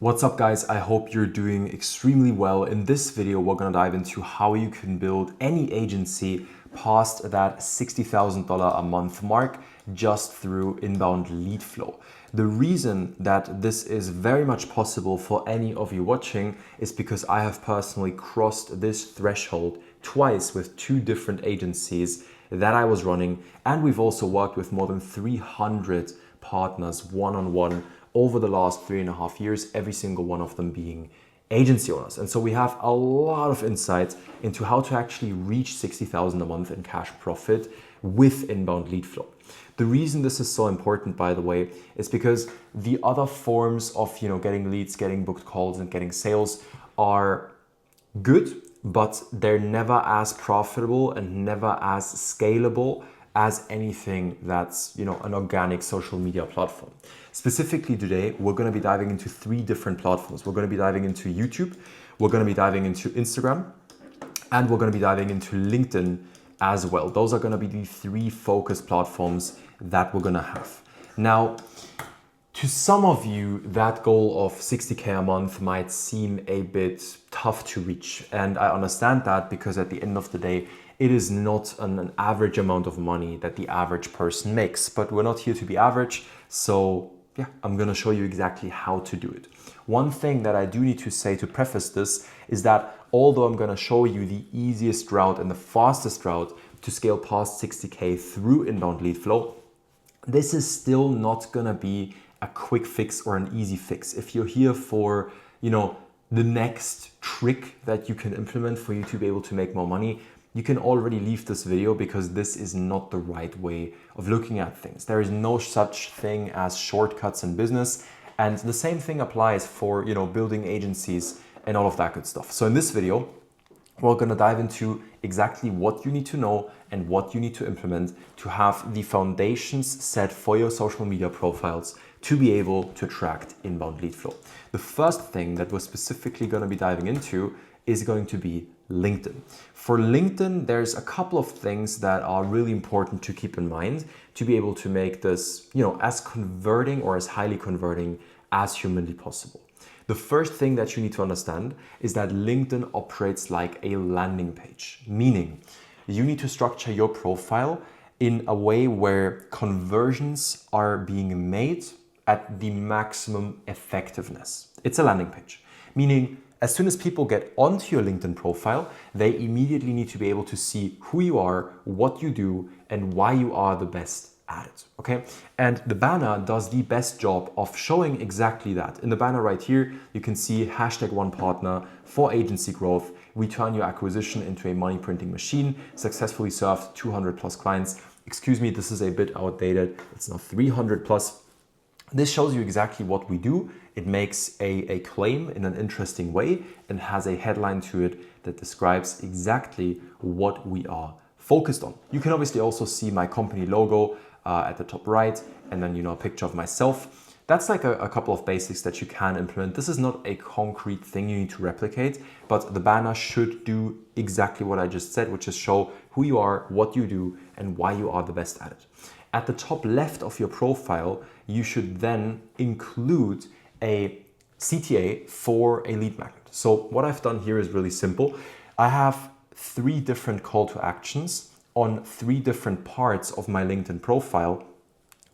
What's up guys, I hope you're doing extremely well. In this video, we're gonna dive into how you can build any agency past that $60,000 a month mark just through inbound lead flow. The reason that this is very much possible for any of you watching is because I have personally crossed this threshold twice with two different agencies that I was running, and we've also worked with more than 300 partners one-on-one over the last 3.5 years, every single one of them being agency owners. And so we have a lot of insight into how to actually reach 60,000 a month in cash profit with inbound lead flow. The reason this is so important, by the way, is because the other forms of getting leads, getting booked calls, and getting sales are good, but they're never as profitable and never as scalable as anything that's an organic social media platform. Specifically today, we're going to be diving into 3 different platforms. We're going to be diving into YouTube, we're going to be diving into Instagram, and we're going to be diving into LinkedIn as well. Those are going to be the 3 focus platforms that we're going to have. Now, to some of you, that goal of 60K a month might seem a bit tough to reach. And I understand that because at the end of the day, it is not an average amount of money that the average person makes. But we're not here to be average. So yeah, I'm gonna show you exactly how to do it. One thing that I do need to say to preface this is that although I'm gonna show you the easiest route and the fastest route to scale past 60K through inbound lead flow, this is still not gonna be a quick fix or an easy fix. If you're here for, the next trick that you can implement for you to be able to make more money, you can already leave this video because this is not the right way of looking at things. There is no such thing as shortcuts in business. And the same thing applies for, building agencies and all of that good stuff. So in this video, we're going to dive into exactly what you need to know and what you need to implement to have the foundations set for your social media profiles to be able to attract inbound lead flow. The first thing that we're specifically going to be diving into is going to be LinkedIn. For LinkedIn, there's a couple of things that are really important to keep in mind to be able to make this, as converting or as highly converting as humanly possible. The first thing that you need to understand is that LinkedIn operates like a landing page, meaning you need to structure your profile in a way where conversions are being made at the maximum effectiveness. It's a landing page, meaning as soon as people get onto your LinkedIn profile, they immediately need to be able to see who you are, what you do, and why you are the best at it, okay? And the banner does the best job of showing exactly that. In the banner right here, you can see #1partner for agency growth. We turn your acquisition into a money printing machine, successfully served 200 plus clients. Excuse me, this is a bit outdated. It's now 300 plus. This shows you exactly what we do. It makes a claim in an interesting way and has a headline to it that describes exactly what we are focused on. You can obviously also see my company logo at the top right, and then a picture of myself. That's like a couple of basics that you can implement. This is not a concrete thing you need to replicate, but the banner should do exactly what I just said, which is show who you are, what you do, and why you are the best at it. At the top left of your profile, you should then include a CTA for a lead magnet. So what I've done here is really simple. I have 3 different call to actions on 3 different parts of my LinkedIn profile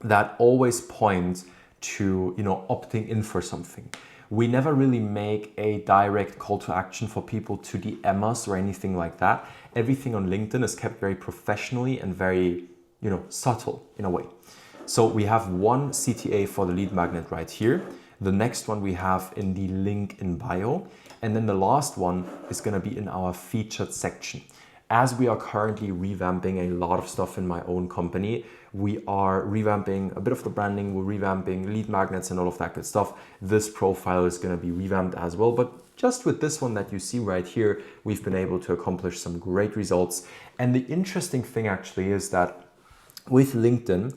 that always point to, opting in for something. We never really make a direct call to action for people to DM us or anything like that. Everything on LinkedIn is kept very professionally and very, subtle in a way. So we have one CTA for the lead magnet right here. The next one we have in the link in bio. And then the last one is going to be in our featured section. As we are currently revamping a lot of stuff in my own company, we are revamping a bit of the branding, we're revamping lead magnets and all of that good stuff. This profile is going to be revamped as well. But just with this one that you see right here, we've been able to accomplish some great results. And the interesting thing actually is that with LinkedIn,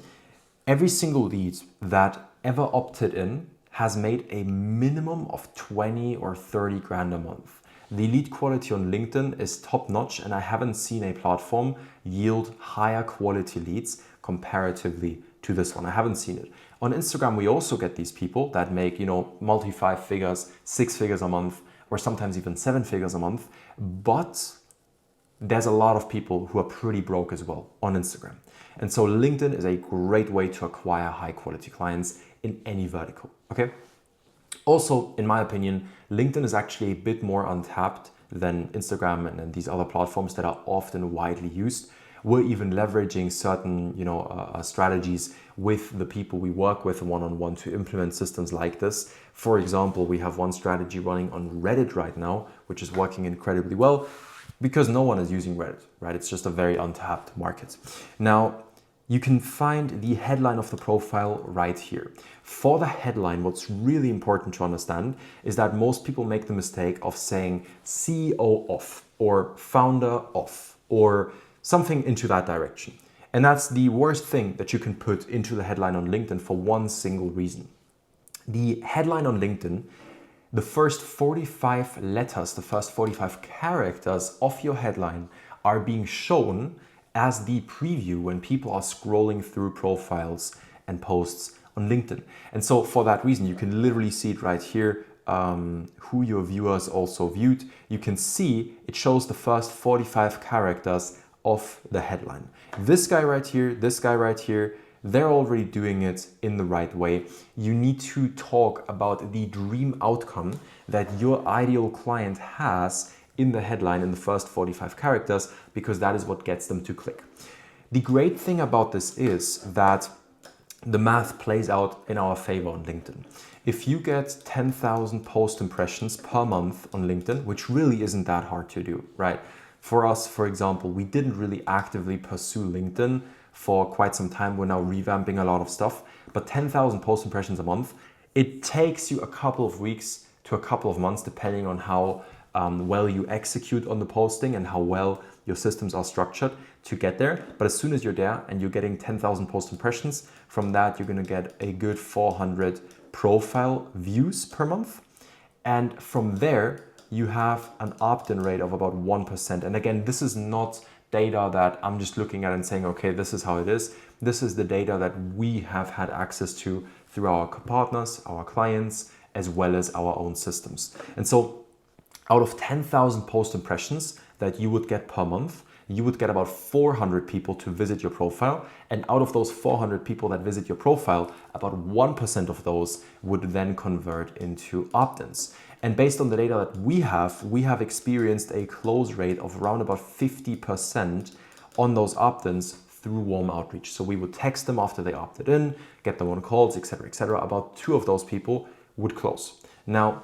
every single lead that ever opted in has made a minimum of 20 or 30 grand a month. The lead quality on LinkedIn is top notch, and I haven't seen a platform yield higher quality leads comparatively to this one. I haven't seen it. On Instagram, we also get these people that make, multi 5 figures, 6 figures a month, or sometimes even 7 figures a month. But there's a lot of people who are pretty broke as well on Instagram. And so LinkedIn is a great way to acquire high quality clients in any vertical, okay? Also, in my opinion, LinkedIn is actually a bit more untapped than Instagram and these other platforms that are often widely used. We're even leveraging certain, strategies with the people we work with one-on-one to implement systems like this. For example, we have one strategy running on Reddit right now, which is working incredibly well because no one is using Reddit, right? It's just a very untapped market. Now, you can find the headline of the profile right here. For the headline, what's really important to understand is that most people make the mistake of saying CEO of or founder of or something into that direction. And that's the worst thing that you can put into the headline on LinkedIn for one single reason. The headline on LinkedIn, the first 45 letters, the first 45 characters of your headline are being shown as the preview when people are scrolling through profiles and posts on LinkedIn. And so for that reason, you can literally see it right here, who your viewers also viewed. You can see it shows the first 45 characters of the headline. This guy right here, this guy right here, they're already doing it in the right way. You need to talk about the dream outcome that your ideal client has in the headline in the first 45 characters, because that is what gets them to click. The great thing about this is that the math plays out in our favor on LinkedIn. If you get 10,000 post impressions per month on LinkedIn, which really isn't that hard to do, right? For us, for example, we didn't really actively pursue LinkedIn for quite some time. We're now revamping a lot of stuff, but 10,000 post impressions a month, it takes you a couple of weeks to a couple of months, depending on how well you execute on the posting and how well your systems are structured to get there. But as soon as you're there and you're getting 10,000 post impressions, from that, you're gonna get a good 400 profile views per month. And from there, you have an opt-in rate of about 1%. And again, this is not data that I'm just looking at and saying, okay, this is how it is. This is the data that we have had access to through our partners, our clients, as well as our own systems. And so out of 10,000 post impressions that you would get per month, you would get about 400 people to visit your profile. And out of those 400 people that visit your profile, about 1% of those would then convert into opt-ins. And based on the data that we have experienced a close rate of around about 50% on those opt-ins through warm outreach. So we would text them after they opted in, get them on calls, etc., etc. About 2 of those people would close. Now,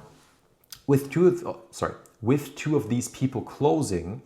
with two of these people closing,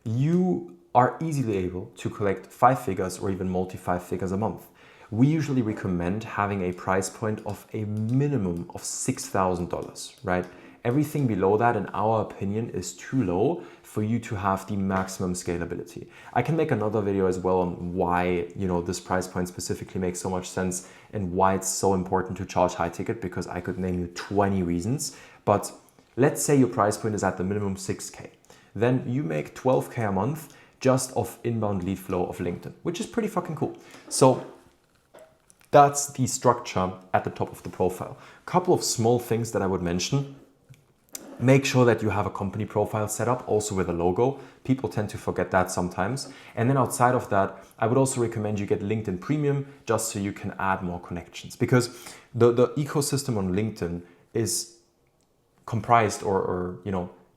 you are easily able to collect 5 figures or even multi 5 figures a month. We usually recommend having a price point of a minimum of $6,000, right? Everything below that, in our opinion, is too low for you to have the maximum scalability. I can make another video as well on why, this price point specifically makes so much sense and why it's so important to charge high ticket, because I could name you 20 reasons. But let's say your price point is at the minimum 6K. Then you make 12K a month just off inbound lead flow of LinkedIn, which is pretty fucking cool. So that's the structure at the top of the profile. A couple of small things that I would mention. Make sure that you have a company profile set up, also with a logo. People tend to forget that sometimes. And then outside of that, I would also recommend you get LinkedIn Premium, just so you can add more connections. Because the ecosystem on LinkedIn is comprised or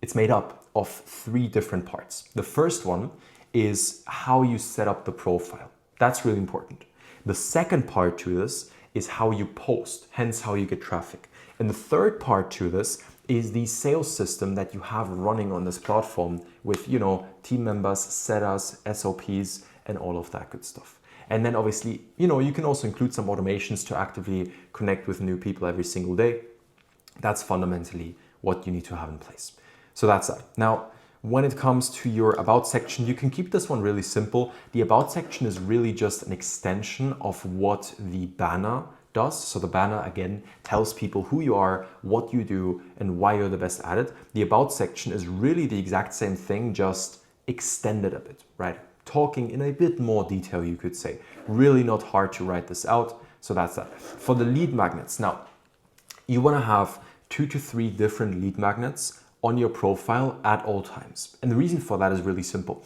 it's made up of 3 different parts. The first one is how you set up the profile. That's really important. The second part to this is how you post, hence how you get traffic. And the third part to this is the sales system that you have running on this platform with, team members, setters, SOPs, and all of that good stuff. And then obviously, you can also include some automations to actively connect with new people every single day. That's fundamentally what you need to have in place. So that's that. Now, when it comes to your About section, you can keep this one really simple. The About section is really just an extension of what the banner does. So the banner, again, tells people who you are, what you do, and why you're the best at it. The About section is really the exact same thing, just extended a bit, right? Talking in a bit more detail, you could say. Really not hard to write this out. So that's that. For the lead magnets, now you want to have 2 to 3 different lead magnets on your profile at all times. And the reason for that is really simple.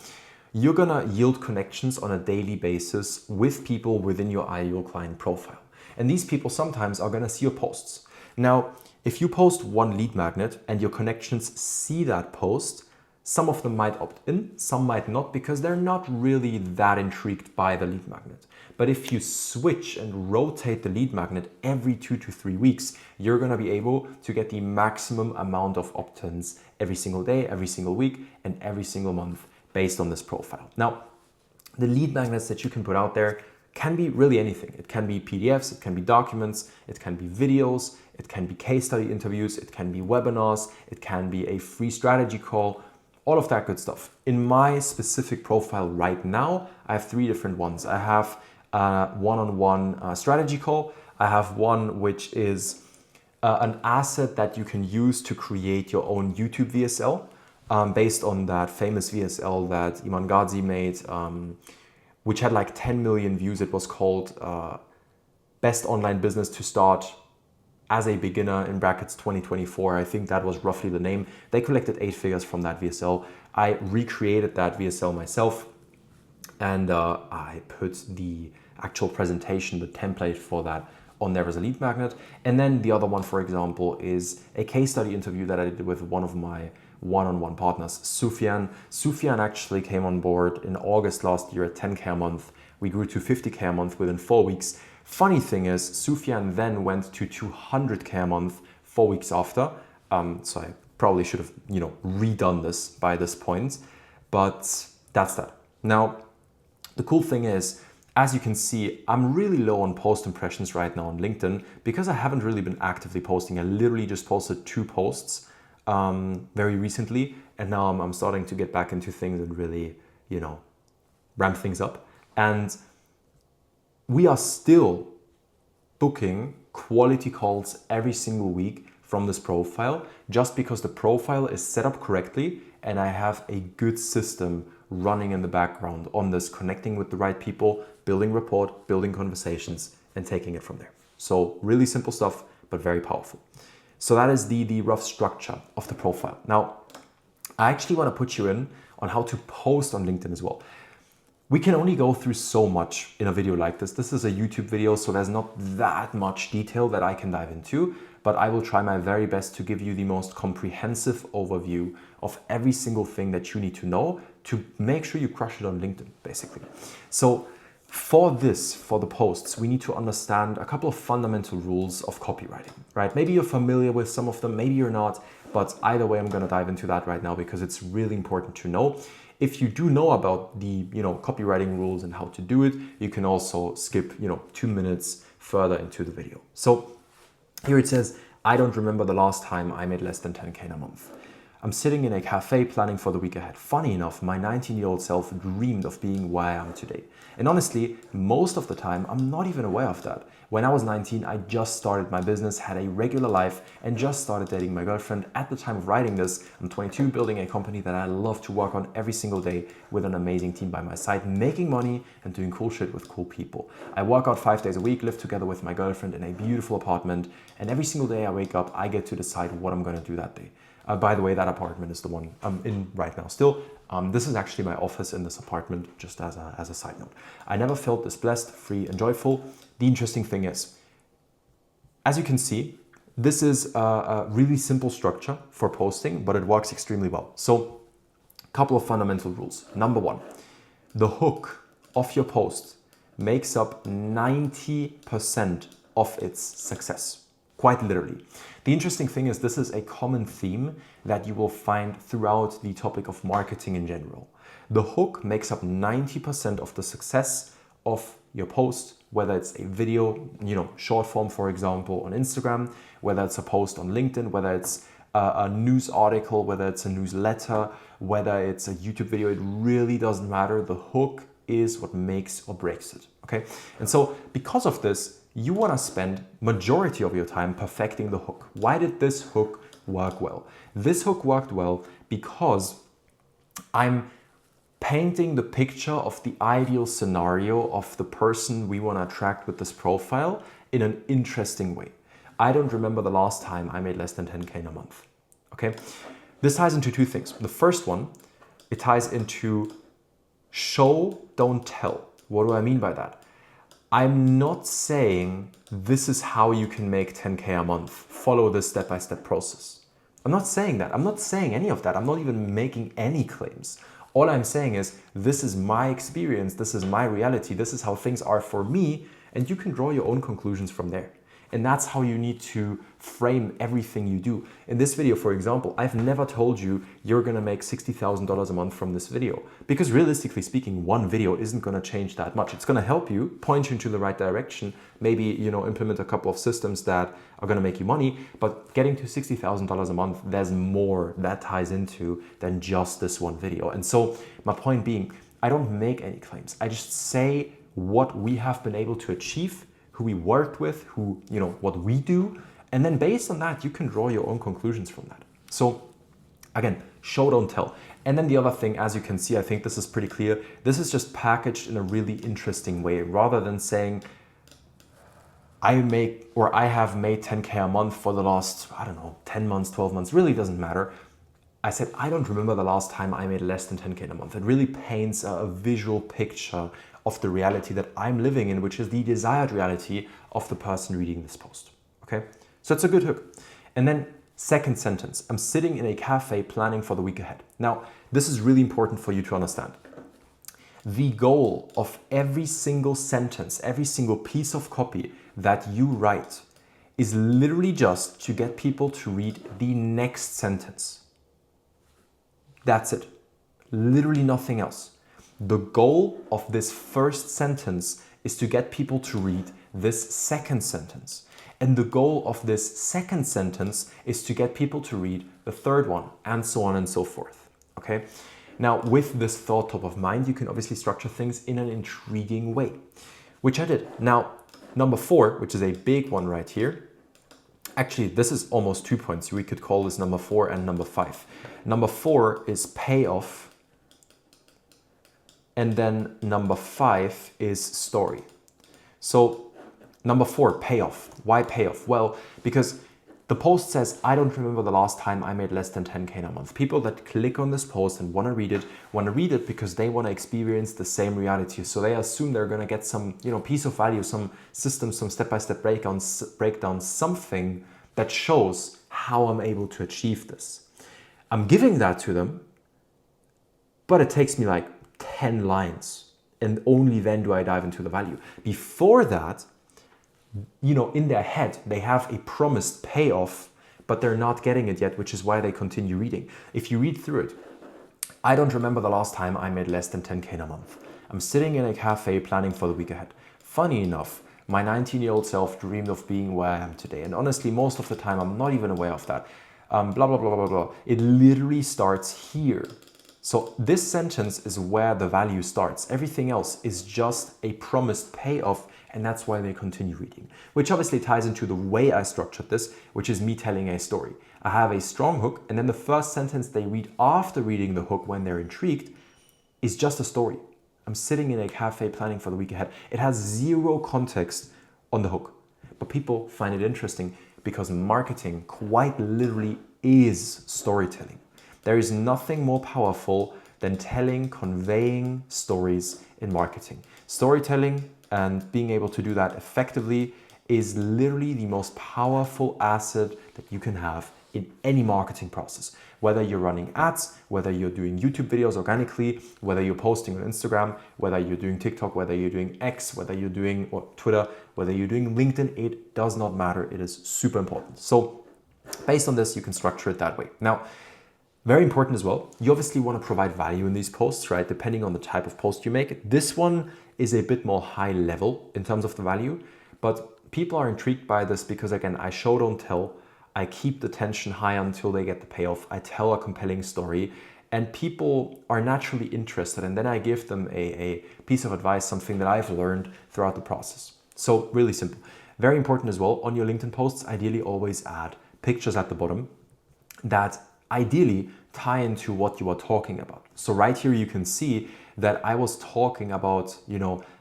You're gonna yield connections on a daily basis with people within your ideal client profile. And these people sometimes are gonna see your posts. Now, if you post one lead magnet and your connections see that post, some of them might opt in, some might not, because they're not really that intrigued by the lead magnet. But if you switch and rotate the lead magnet every 2 to 3 weeks, you're gonna be able to get the maximum amount of opt-ins every single day, every single week, and every single month based on this profile. Now, the lead magnets that you can put out there can be really anything. It can be PDFs, it can be documents, it can be videos, it can be case study interviews, it can be webinars, it can be a free strategy call, all of that good stuff. In my specific profile right now, I have 3 different ones. I have a one-on-one strategy call. I have one which is an asset that you can use to create your own YouTube VSL based on that famous VSL that Iman Ghazi made, which had like 10 million views. It was called Best Online Business to Start as a Beginner in brackets 2024. I think that was roughly the name. They collected 8 figures from that VSL. I recreated that VSL myself, and I put the actual presentation, the template for that on there as a lead magnet. And then the other one, for example, is a case study interview that I did with one of my one-on-one partners, Sufyan. Sufyan actually came on board in August last year at 10K a month. We grew to 50K a month within 4 weeks. Funny thing is, Sufyan then went to 200K a month 4 weeks after. So I probably should have, redone this by this point, but that's that. Now, the cool thing is, as you can see, I'm really low on post impressions right now on LinkedIn because I haven't really been actively posting. I literally just posted 2 posts very recently, and now I'm starting to get back into things and really, ramp things up. And we are still booking quality calls every single week from this profile, just because the profile is set up correctly and I have a good system running in the background on this, connecting with the right people, building rapport, building conversations, and taking it from there. So really simple stuff, but very powerful. So that is the rough structure of the profile. Now, I actually want to put you in on how to post on LinkedIn as well. We can only go through so much in a video like this. This is a YouTube video, so there's not that much detail that I can dive into, but I will try my very best to give you the most comprehensive overview of every single thing that you need to know to make sure you crush it on LinkedIn, basically. So for the posts, we need to understand a couple of fundamental rules of copywriting, right? Maybe you're familiar with some of them, maybe you're not, but either way, I'm gonna dive into that right now because it's really important to know. If you do know about the copywriting rules and how to do it, you can also skip 2 minutes further into the video. So here it says, I don't remember the last time I made less than 10K in a month. I'm sitting in a cafe planning for the week ahead. Funny enough, my 19-year-old self dreamed of being where I am today. And honestly, most of the time, I'm not even aware of that. When I was 19, I just started my business, had a regular life, and just started dating my girlfriend. At the time of writing this, I'm 22, building a company that I love to work on every single day with an amazing team by my side, making money and doing cool shit with cool people. I work out 5 days a week, live together with my girlfriend in a beautiful apartment, and every single day I wake up, I get to decide what I'm gonna do that day. By the way, that apartment is the one I'm in right now still. This is actually my office in this apartment, just as a side note. I never felt this blessed, free, and joyful. The interesting thing is, as you can see, this is a really simple structure for posting, but it works extremely well. So, a couple of fundamental rules. Number 1, the hook of your post makes up 90% of its success. Quite literally. The interesting thing is this is a common theme that you will find throughout the topic of marketing in general. The hook makes up 90% of the success of your post, whether it's a video, short form, for example, on Instagram, whether it's a post on LinkedIn, whether it's a news article, whether it's a newsletter, whether it's a YouTube video, it really doesn't matter. The hook is what makes or breaks it, okay? And so because of this, you want to spend majority of your time perfecting the hook. Why did this hook work well? This hook worked well because I'm painting the picture of the ideal scenario of the person we want to attract with this profile in an interesting way. I don't remember the last time I made less than 10K in a month. Okay, this ties into two things. The first one, it ties into show, don't tell. What do I mean by that? I'm not saying this is how you can make 10K a month. Follow this step-by-step process. I'm not saying that. I'm not saying any of that. I'm not even making any claims. All I'm saying is this is my experience. This is my reality. This is how things are for me. And you can draw your own conclusions from there. And that's how you need to frame everything you do. In this video, for example, I've never told you you're gonna make $60,000 a month from this video, because realistically speaking, one video isn't gonna change that much. It's gonna help you, point you into the right direction, maybe, implement a couple of systems that are gonna make you money, but getting to $60,000 a month, there's more that ties into than just this one video. And so my point being, I don't make any claims. I just say what we have been able to achieve, who we worked with, what we do. And then based on that, you can draw your own conclusions from that. So again, show, don't tell. And then the other thing, as you can see, I think this is pretty clear. This is just packaged in a really interesting way, rather than saying, I have made 10K a month for the last, 10 months, 12 months, really doesn't matter. I said, I don't remember the last time I made less than 10K in a month. It really paints a visual picture of the reality that I'm living in, which is the desired reality of the person reading this post, okay? So it's a good hook. And then second sentence, I'm sitting in a cafe planning for the week ahead. Now, this is really important for you to understand. The goal of every single sentence, every single piece of copy that you write is literally just to get people to read the next sentence. That's it. Literally nothing else. The goal of this first sentence is to get people to read this second sentence. And the goal of this second sentence is to get people to read the third one, and so on and so forth. Okay? Now, with this thought top of mind, you can obviously structure things in an intriguing way, which I did. Now, number 4, which is a big one right here. Actually, this is almost 2 points. We could call this number 4 and number 5. Number 4 is payoff. And then number 5 is story. So number 4, payoff. Why payoff? Well, because the post says, I don't remember the last time I made less than 10K in a month. People that click on this post and want to read it because they want to experience the same reality. So they assume they're going to get some, piece of value, some system, some step-by-step breakdown, something that shows how I'm able to achieve this. I'm giving that to them, but it takes me like 10 lines, and only then do I dive into the value. Before that, in their head, they have a promised payoff, but they're not getting it yet, which is why they continue reading. If you read through it, I don't remember the last time I made less than 10K in a month. I'm sitting in a cafe planning for the week ahead. Funny enough, my 19-year-old self dreamed of being where I am today. And honestly, most of the time, I'm not even aware of that. Blah, blah, blah, blah, blah, blah. It literally starts here. So this sentence is where the value starts. Everything else is just a promised payoff, and that's why they continue reading. Which obviously ties into the way I structured this, which is me telling a story. I have a strong hook, and then the first sentence they read after reading the hook when they're intrigued is just a story. I'm sitting in a cafe planning for the week ahead. It has zero context on the hook, but people find it interesting because marketing quite literally is storytelling. There is nothing more powerful than conveying stories in marketing. Storytelling and being able to do that effectively is literally the most powerful asset that you can have in any marketing process. Whether you're running ads, whether you're doing YouTube videos organically, whether you're posting on Instagram, whether you're doing TikTok, whether you're doing X, whether you're doing Twitter, whether you're doing LinkedIn, it does not matter. It is super important. So based on this, you can structure it that way. Now, very important as well, you obviously want to provide value in these posts, right? Depending on the type of post you make. This one is a bit more high level in terms of the value, but people are intrigued by this because, again, I show, don't tell. I keep the tension high until they get the payoff. I tell a compelling story, and people are naturally interested. And then I give them a piece of advice, something that I've learned throughout the process. So really simple. Very important as well, on your LinkedIn posts, ideally always add pictures at the bottom that ideally tie into what you are talking about. So right here you can see that I was talking about,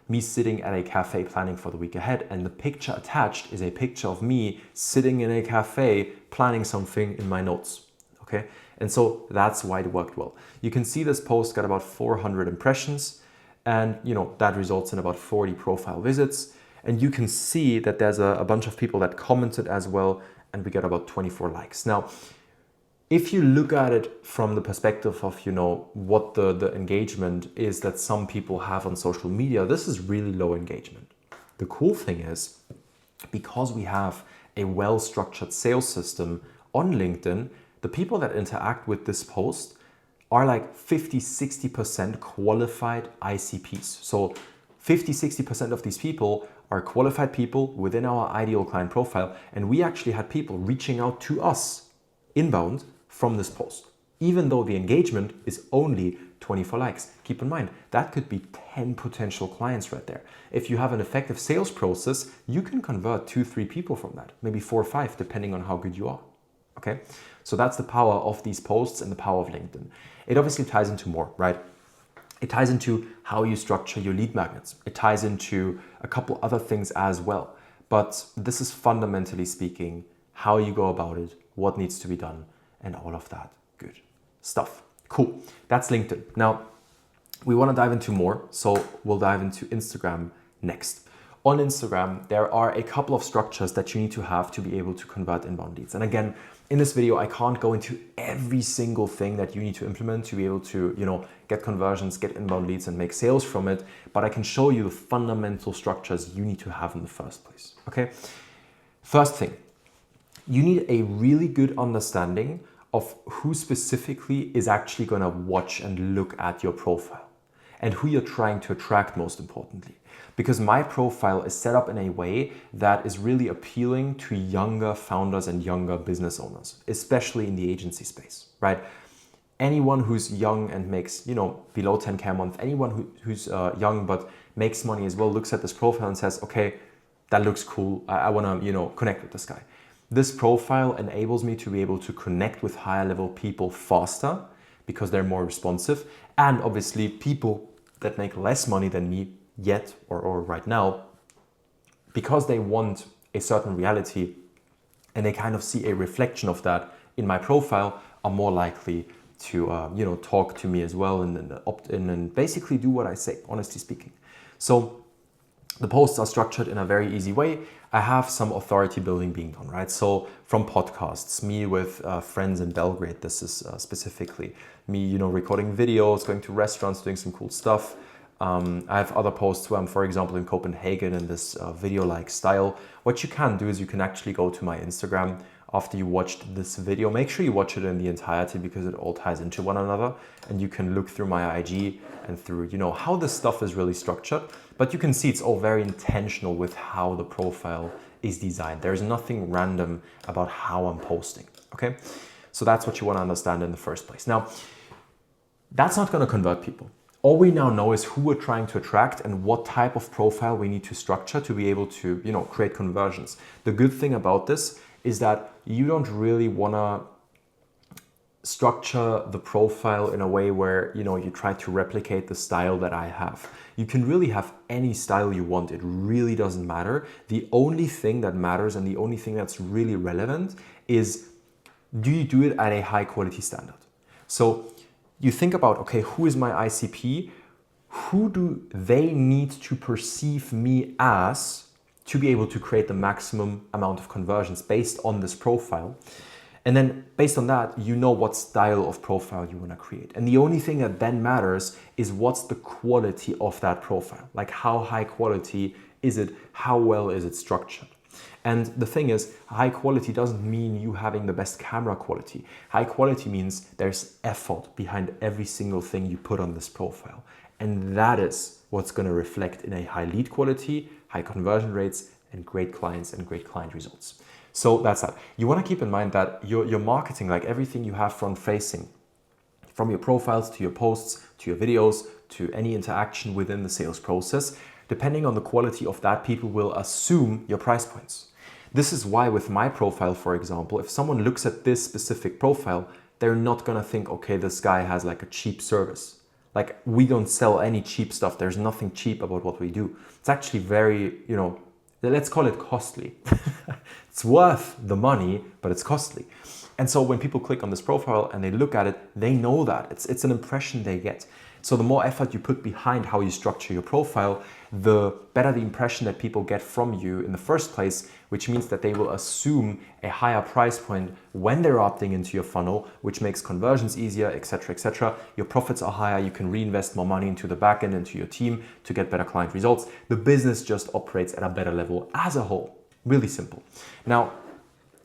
me sitting at a cafe planning for the week ahead, and the picture attached is a picture of me sitting in a cafe planning something in my notes. Okay, and so that's why it worked well. You can see this post got about 400 impressions, and that results in about 40 profile visits. And you can see that there's a bunch of people that commented as well, and we got about 24 likes. Now, if you look at it from the perspective of, what the engagement is that some people have on social media, this is really low engagement. The cool thing is, because we have a well-structured sales system on LinkedIn, the people that interact with this post are like 50-60% qualified ICPs. So 50-60% of these people are qualified people within our ideal client profile, and we actually had people reaching out to us inbound from this post, even though the engagement is only 24 likes. Keep in mind, that could be 10 potential clients right there. If you have an effective sales process, you can convert 2-3 people from that, maybe 4 or 5, depending on how good you are. Okay, so that's the power of these posts and the power of LinkedIn. It obviously ties into more, right? It ties into how you structure your lead magnets. It ties into a couple other things as well. But this is fundamentally speaking how you go about it, what needs to be done, and all of that good stuff. Cool. That's LinkedIn. Now, we want to dive into more, so we'll dive into Instagram next. On Instagram, there are a couple of structures that you need to have to be able to convert inbound leads. And again, in this video, I can't go into every single thing that you need to implement to be able to, get conversions, get inbound leads, and make sales from it. But I can show you the fundamental structures you need to have in the first place. Okay. First thing, you need a really good understanding of who specifically is actually going to watch and look at your profile, and who you're trying to attract, most importantly. Because my profile is set up in a way that is really appealing to younger founders and younger business owners, especially in the agency space, right? Anyone who's young and makes, below 10K a month, anyone who's young but makes money as well, looks at this profile and says, okay, that looks cool. I want to, connect with this guy. This profile enables me to be able to connect with higher level people faster because they're more responsive. And obviously people that make less money than me yet or right now, because they want a certain reality and they kind of see a reflection of that in my profile, are more likely to talk to me as well and opt in and basically do what I say, honestly speaking. So the posts are structured in a very easy way. I have some authority building being done, right? So from podcasts, me with friends in Belgrade, this is specifically me, recording videos, going to restaurants, doing some cool stuff. I have other posts where I'm, for example, in Copenhagen in this video-like style. What you can do is you can actually go to my Instagram after you watched this video. Make sure you watch it in the entirety because it all ties into one another, and you can look through my IG and through, how this stuff is really structured. But you can see it's all very intentional with how the profile is designed. There's nothing random about how I'm posting, okay? So that's what you want to understand in the first place. Now, that's not going to convert people. All we now know is who we're trying to attract and what type of profile we need to structure to be able to, create conversions. The good thing about this is that you don't really want to structure the profile in a way where, you try to replicate the style that I have. You can really have any style you want. It really doesn't matter. The only thing that matters and the only thing that's really relevant is, do you do it at a high quality standard? So you think about, okay, who is my ICP? Who do they need to perceive me as to be able to create the maximum amount of conversions based on this profile? And then based on that, what style of profile you want to create. And the only thing that then matters is what's the quality of that profile? Like, how high quality is it? How well is it structured? And the thing is, high quality doesn't mean you having the best camera quality. High quality means there's effort behind every single thing you put on this profile. And that is what's going to reflect in a high lead quality, high conversion rates, and great clients and great client results. So that's that. You want to keep in mind that your marketing, like everything you have front facing, from your profiles to your posts, to your videos, to any interaction within the sales process, depending on the quality of that, people will assume your price points. This is why with my profile, for example, if someone looks at this specific profile, they're not gonna think, okay, this guy has like a cheap service. Like, we don't sell any cheap stuff. There's nothing cheap about what we do. It's actually very, let's call it costly. It's worth the money, but it's costly. And so when people click on this profile and they look at it, they know that. It's an impression they get. So the more effort you put behind how you structure your profile, the better the impression that people get from you in the first place, which means that they will assume a higher price point when they're opting into your funnel, which makes conversions easier, etc., etc. Your profits are higher. You can reinvest more money into the backend, into your team to get better client results. The business just operates at a better level as a whole. Really simple. Now,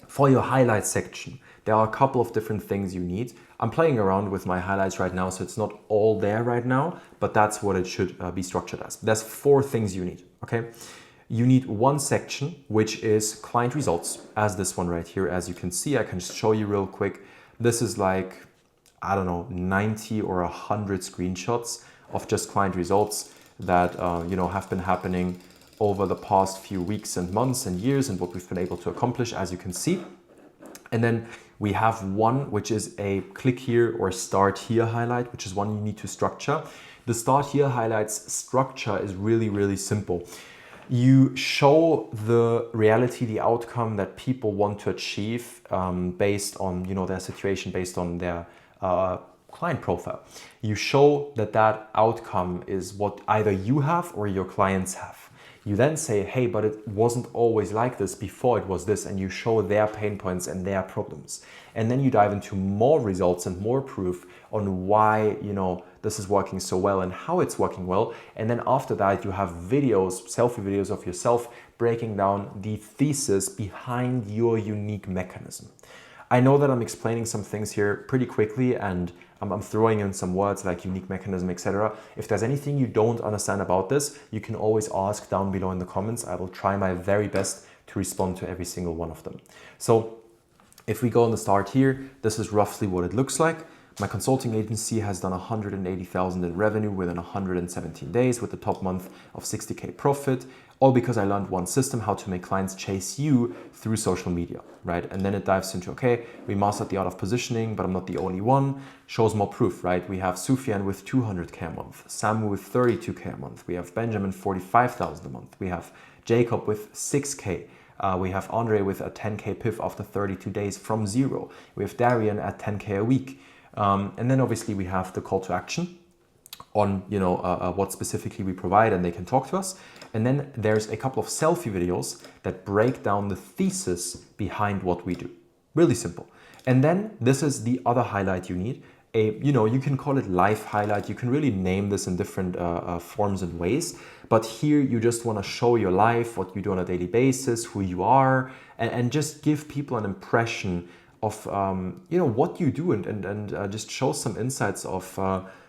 for your highlights section, there are a couple of different things you need. I'm playing around with my highlights right now, so it's not all there right now, but that's what it should be structured as. There's 4 things you need, okay? You need one section, which is client results, as this one right here. As you can see, I can just show you real quick. This is like, I don't know, 90 or 100 screenshots of just client results that have been happening over the past few weeks and months and years, and what we've been able to accomplish, as you can see. And then we have one, which is a click here or start here highlight, which is one you need to structure. The start here highlights structure is really, really simple. You show the reality, the outcome that people want to achieve based on their situation, based on their client profile. You show that outcome is what either you have or your clients have. You then say, hey, but it wasn't always like this, before it was this, and you show their pain points and their problems. And then you dive into more results and more proof on why, this is working so well and how it's working well. And then after that, you have videos, selfie videos of yourself breaking down the thesis behind your unique mechanism. I know that I'm explaining some things here pretty quickly, and I'm throwing in some words like unique mechanism, etc. If there's anything you don't understand about this, you can always ask down below in the comments. I will try my very best to respond to every single one of them. So if we go on the start here, this is roughly what it looks like. My consulting agency has done 180,000 in revenue within 117 days with the top month of 60K profit, all because I learned one system, how to make clients chase you through social media, right? And then it dives into, okay, we mastered the art of positioning, but I'm not the only one. Shows more proof, right? We have Sufyan with 200K a month, Samu with 32K a month. We have Benjamin 45,000 a month. We have Jacob with 6K. We have Andre with a 10K PIF after 32 days from zero. We have Darian at 10K a week. And then obviously we have the call to action on what specifically we provide, and they can talk to us. And then there's a couple of selfie videos that break down the thesis behind what we do. Really simple. And then this is the other highlight you need. You can call it life highlight. You can really name this in different forms and ways. But here you just want to show your life, what you do on a daily basis, who you are, and just give people an impression of what you do, and just show some insights of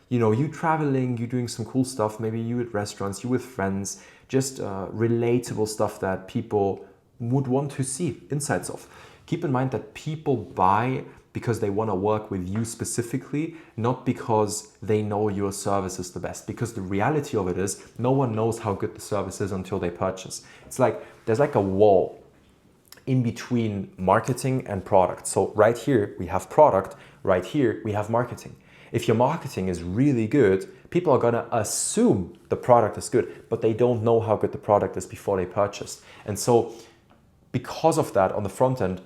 you traveling, you doing some cool stuff, maybe you at restaurants, you with friends, just relatable stuff that people would want to see insights of. Keep in mind that people buy because they want to work with you specifically, not because they know your service is the best. Because the reality of it is, no one knows how good the service is until they purchase. It's like there's like a wall in between marketing and product. So right here we have product, right here we have marketing. If your marketing is really good, people are gonna assume the product is good, but they don't know how good the product is before they purchase. And so because of that, on the front end,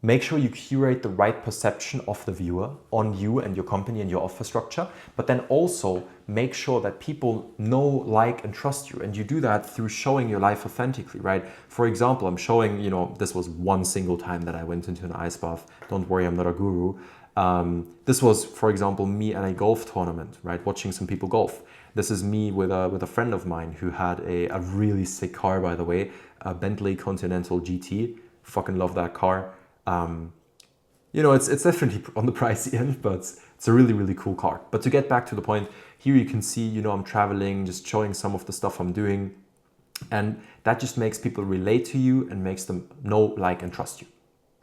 make sure you curate the right perception of the viewer on you and your company and your offer structure, but then also make sure that people know, like, and trust you. And you do that through showing your life authentically, right? For example, I'm showing, this was one single time that I went into an ice bath. Don't worry, I'm not a guru. This was, for example, me at a golf tournament, right? Watching some people golf. This is me with a friend of mine who had a really sick car, by the way, a Bentley Continental GT. Fucking love that car. It's definitely on the pricey end, but it's a really, really cool car. But to get back to the point, here you can see, I'm traveling, just showing some of the stuff I'm doing. And that just makes people relate to you and makes them know, like, and trust you,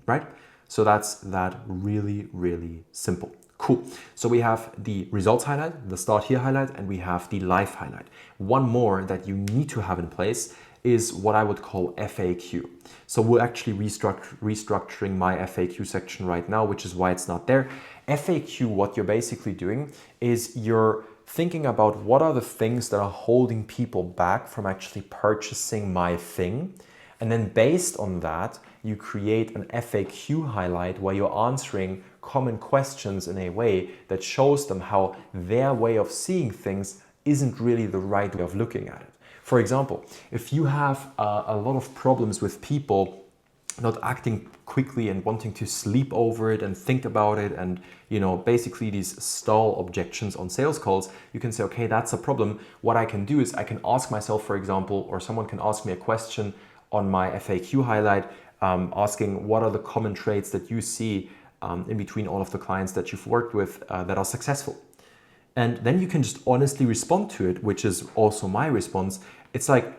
right? So that's that. Really, really simple. Cool. So we have the results highlight, the start here highlight, and we have the life highlight. One more that you need to have in place is what I would call FAQ. So we're actually restructuring my FAQ section right now, which is why it's not there. FAQ, what you're basically doing is you're thinking about what are the things that are holding people back from actually purchasing my thing. And then based on that, you create an FAQ highlight where you're answering common questions in a way that shows them how their way of seeing things isn't really the right way of looking at it. For example, if you have a lot of problems with people not acting quickly and wanting to sleep over it and think about it, and basically these stall objections on sales calls, you can say, okay, that's a problem. What I can do is I can ask myself, for example, or someone can ask me a question on my FAQ highlight, asking what are the common traits that you see in between all of the clients that you've worked with that are successful. And then you can just honestly respond to it, which is also my response. It's like,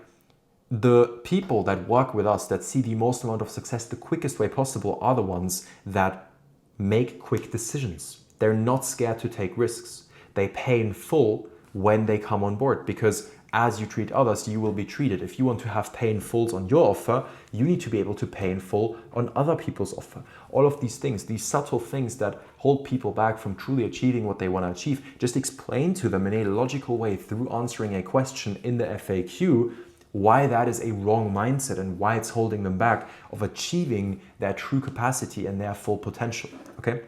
the people that work with us that see the most amount of success the quickest way possible are the ones that make quick decisions. They're not scared to take risks. They pay in full when they come on board, because as you treat others, you will be treated. If you want to have pay in fulls on your offer, you need to be able to pay in full on other people's offer. All of these things, these subtle things that hold people back from truly achieving what they want to achieve, just explain to them in a logical way through answering a question in the FAQ why that is a wrong mindset and why it's holding them back of achieving their true capacity and their full potential. Okay,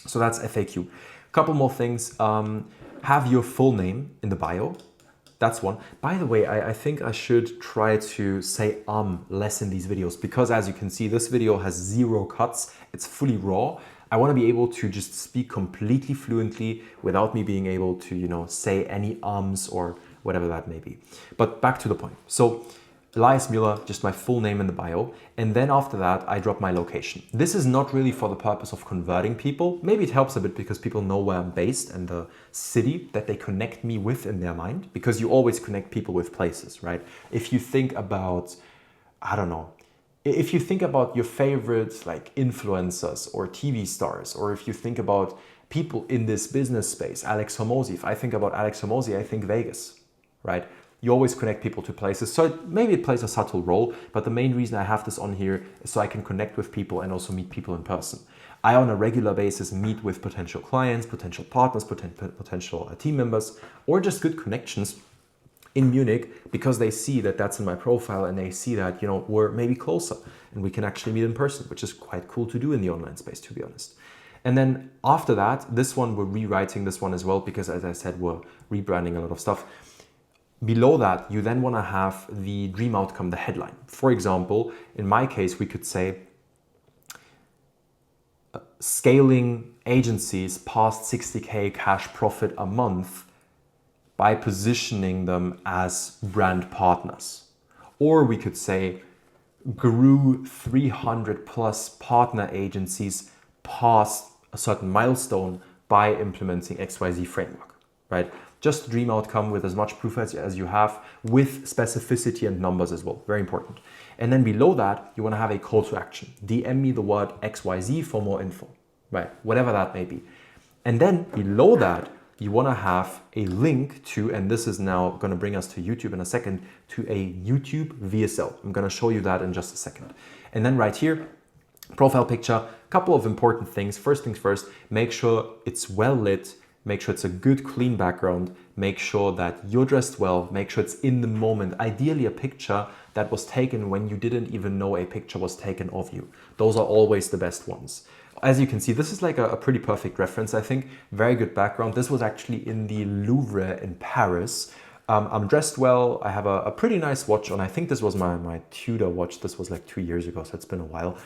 so that's FAQ. Couple more things. Have your full name in the bio. That's one. By the way, I think I should try to say less in these videos, because as you can see, this video has 0 cuts. It's fully raw. I want to be able to just speak completely fluently without me being able to, say any or whatever that may be. But back to the point. So Elias Müller, just my full name in the bio. And then after that, I drop my location. This is not really for the purpose of converting people. Maybe it helps a bit because people know where I'm based and the city that they connect me with in their mind, because you always connect people with places, right? If you think about, if you think about your favorite like influencers or TV stars, or if you think about people in this business space, Alex Hormozi, if I think about Alex Hormozi, I think Vegas, right? You always connect people to places. So maybe it plays a subtle role, but the main reason I have this on here is so I can connect with people and also meet people in person. I, on a regular basis, meet with potential clients, potential partners, potential team members, or just good connections in Munich, because they see that that's in my profile and they see that, we're maybe closer and we can actually meet in person, which is quite cool to do in the online space, to be honest. And then after that, this one, we're rewriting this one as well, because as I said, we're rebranding a lot of stuff. Below that, you then want to have the dream outcome, the headline. For example, in my case, we could say scaling agencies past 60K cash profit a month by positioning them as brand partners. Or we could say grew 300 plus partner agencies past a certain milestone by implementing XYZ framework, right? Just dream outcome with as much proof as you have, with specificity and numbers as well. Very important. And then below that, you want to have a call to action. DM me the word XYZ for more info, right? Whatever that may be. And then below that, you want to have a link to, and this is now going to bring us to YouTube in a second, to a YouTube VSL. I'm going to show you that in just a second. And then right here, profile picture, a couple of important things. First things first, make sure it's well lit. Make sure it's a good, clean background. Make sure that you're dressed well. Make sure it's in the moment. Ideally, a picture that was taken when you didn't even know a picture was taken of you. Those are always the best ones. As you can see, this is like a pretty perfect reference, I think. Very good background. This was actually in the Louvre in Paris. I'm dressed well. I have a pretty nice watch on. I think this was my Tudor watch. This was like 2 years ago, so it's been a while.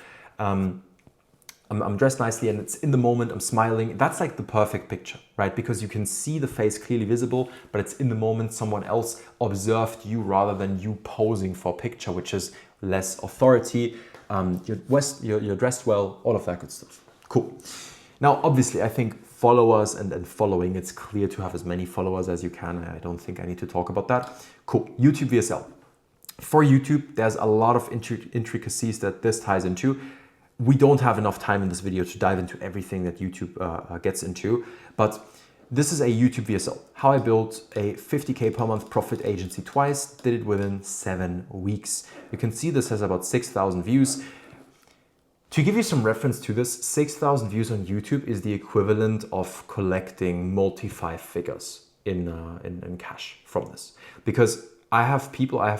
I'm dressed nicely and it's in the moment, I'm smiling. That's like the perfect picture, right? Because you can see the face clearly visible, but it's in the moment. Someone else observed you rather than you posing for a picture, which is less authority. You're dressed well, all of that good stuff. Cool. Now, obviously, I think followers and following, it's clear to have as many followers as you can. I don't think I need to talk about that. Cool. YouTube VSL. For YouTube, there's a lot of intricacies that this ties into. We don't have enough time in this video to dive into everything that YouTube gets into, but this is a YouTube VSL. How I built a 50K per month profit agency twice, did it within 7 weeks. You can see this has about 6,000 views. To give you some reference to this, 6,000 views on YouTube is the equivalent of collecting multi-5 figures in cash from this. Because I have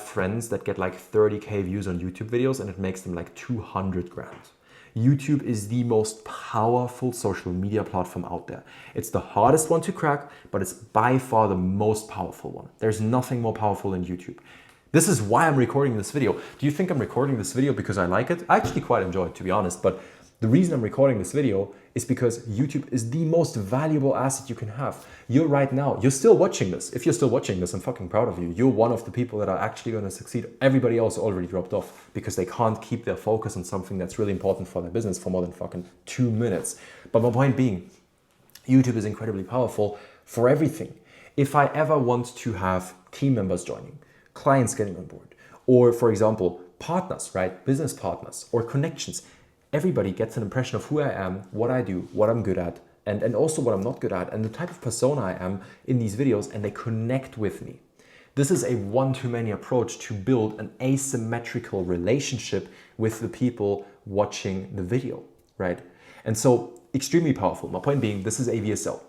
friends that get like 30K views on YouTube videos and it makes them like 200 grand. YouTube is the most powerful social media platform out there. It's the hardest one to crack, but it's by far the most powerful one. There's nothing more powerful than YouTube. This is why I'm recording this video. Do you think I'm recording this video because I like it? I actually quite enjoy it, to be honest, but the reason I'm recording this video is because YouTube is the most valuable asset you can have. You're still watching this. If you're still watching this, I'm fucking proud of you. You're one of the people that are actually going to succeed. Everybody else already dropped off because they can't keep their focus on something that's really important for their business for more than fucking 2 minutes. But my point being, YouTube is incredibly powerful for everything. If I ever want to have team members joining, clients getting on board, or for example, partners, right? Business partners or connections. Everybody gets an impression of who I am, what I do, what I'm good at, and also what I'm not good at, and the type of persona I am in these videos, and they connect with me. This is a one-to-many approach to build an asymmetrical relationship with the people watching the video, right? And so extremely powerful. My point being, this is a VSL.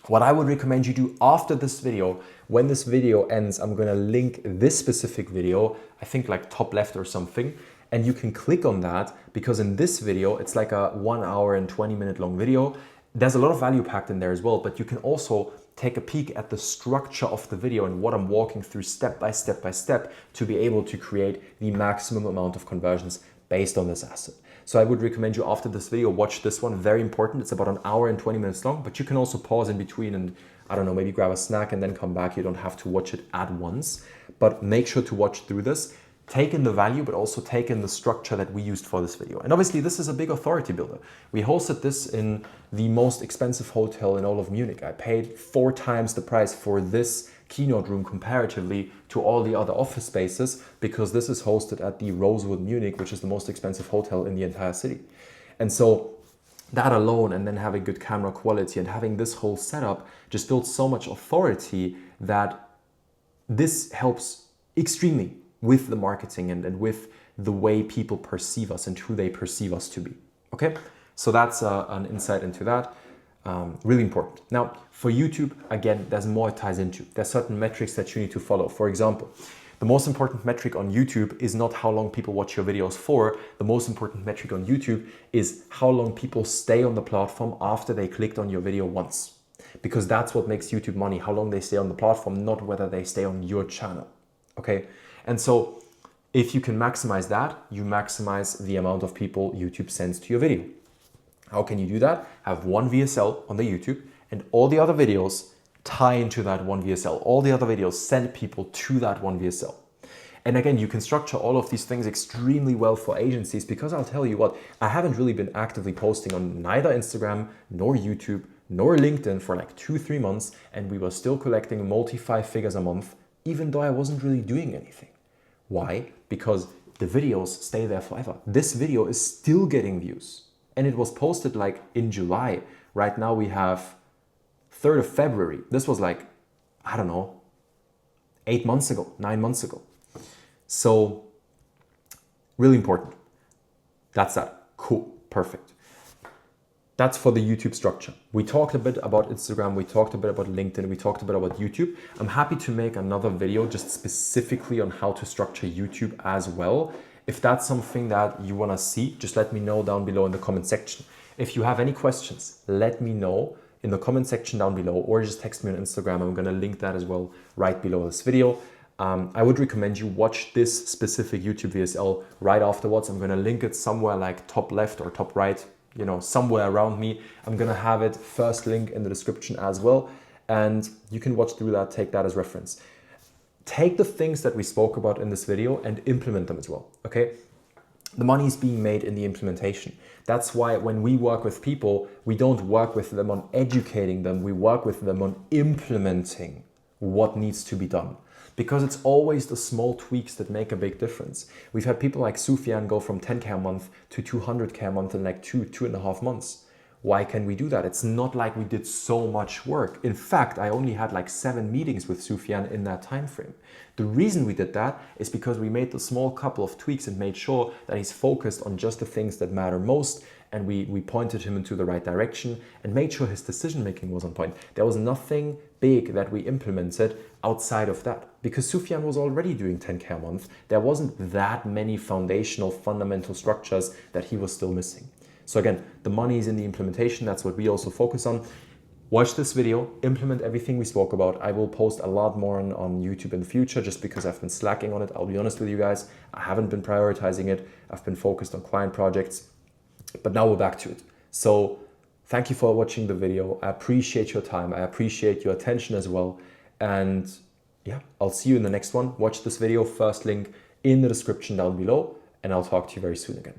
What I would recommend you do after this video, when this video ends, I'm gonna link this specific video, I think like top left or something, and you can click on that because in this video, it's like a 1 hour and 20 minute long video. There's a lot of value packed in there as well, but you can also take a peek at the structure of the video and what I'm walking through step by step to be able to create the maximum amount of conversions based on this asset. So I would recommend you after this video, watch this one, very important. It's about 1 hour and 20 minutes long, but you can also pause in between and I don't know, maybe grab a snack and then come back. You don't have to watch it at once, but make sure to watch through this. Take in the value, but also take in the structure that we used for this video. And obviously this is a big authority builder. We hosted this in the most expensive hotel in all of Munich. I paid 4 times the price for this keynote room comparatively to all the other office spaces because this is hosted at the Rosewood Munich, which is the most expensive hotel in the entire city. And so that alone, and then having good camera quality and having this whole setup just builds so much authority that this helps extremely with the marketing and with the way people perceive us and who they perceive us to be. Okay, so that's an insight into that. Really important. Now, for YouTube, again, there's more it ties into. There's certain metrics that you need to follow. For example, the most important metric on YouTube is not how long people watch your videos for. The most important metric on YouTube is how long people stay on the platform after they clicked on your video once. Because that's what makes YouTube money, how long they stay on the platform, not whether they stay on your channel. Okay? And so if you can maximize that, you maximize the amount of people YouTube sends to your video. How can you do that? Have one VSL on the YouTube and all the other videos tie into that one VSL. All the other videos send people to that one VSL. And again, you can structure all of these things extremely well for agencies because I'll tell you what, I haven't really been actively posting on neither Instagram nor YouTube nor LinkedIn for like 2-3 months, and we were still collecting multi-5 figures a month, even though I wasn't really doing anything. Why? Because the videos stay there forever. This video is still getting views. And it was posted like in July. Right now we have 3rd of February. This was like, I don't know, 8 months ago, 9 months ago. So really important. That's that. Cool. Perfect. That's for the YouTube structure. We talked a bit about Instagram. We talked a bit about LinkedIn. We talked a bit about YouTube. I'm happy to make another video just specifically on how to structure YouTube as well. If that's something that you want to see, just let me know down below in the comment section. If you have any questions, let me know in the comment section down below or just text me on Instagram. I'm going to link that as well right below this video. I would recommend you watch this specific YouTube VSL right afterwards. I'm going to link it somewhere like top left or top right, you know, somewhere around me. I'm going to have it first link in the description as well. And you can watch through that, take that as reference. Take the things that we spoke about in this video and implement them as well, okay? The money is being made in the implementation. That's why when we work with people, we don't work with them on educating them, we work with them on implementing what needs to be done. Because it's always the small tweaks that make a big difference. We've had people like Sufyan go from 10K a month to 200K a month in like 2.5 months. Why can we do that? It's not like we did so much work. In fact, I only had like 7 meetings with Sufyan in that time frame. The reason we did that is because we made the small couple of tweaks and made sure that he's focused on just the things that matter most, and we pointed him into the right direction and made sure his decision making was on point. There was nothing big that we implemented outside of that, because Sufyan was already doing 10K a month. There wasn't that many foundational fundamental structures that he was still missing. So again, the money is in the implementation. That's what we also focus on. Watch this video, implement everything we spoke about. I will post a lot more on YouTube in the future just because I've been slacking on it. I'll be honest with you guys. I haven't been prioritizing it. I've been focused on client projects, but now we're back to it. So thank you for watching the video. I appreciate your time. I appreciate your attention as well. And yeah, I'll see you in the next one. Watch this video, first link in the description down below, and I'll talk to you very soon again.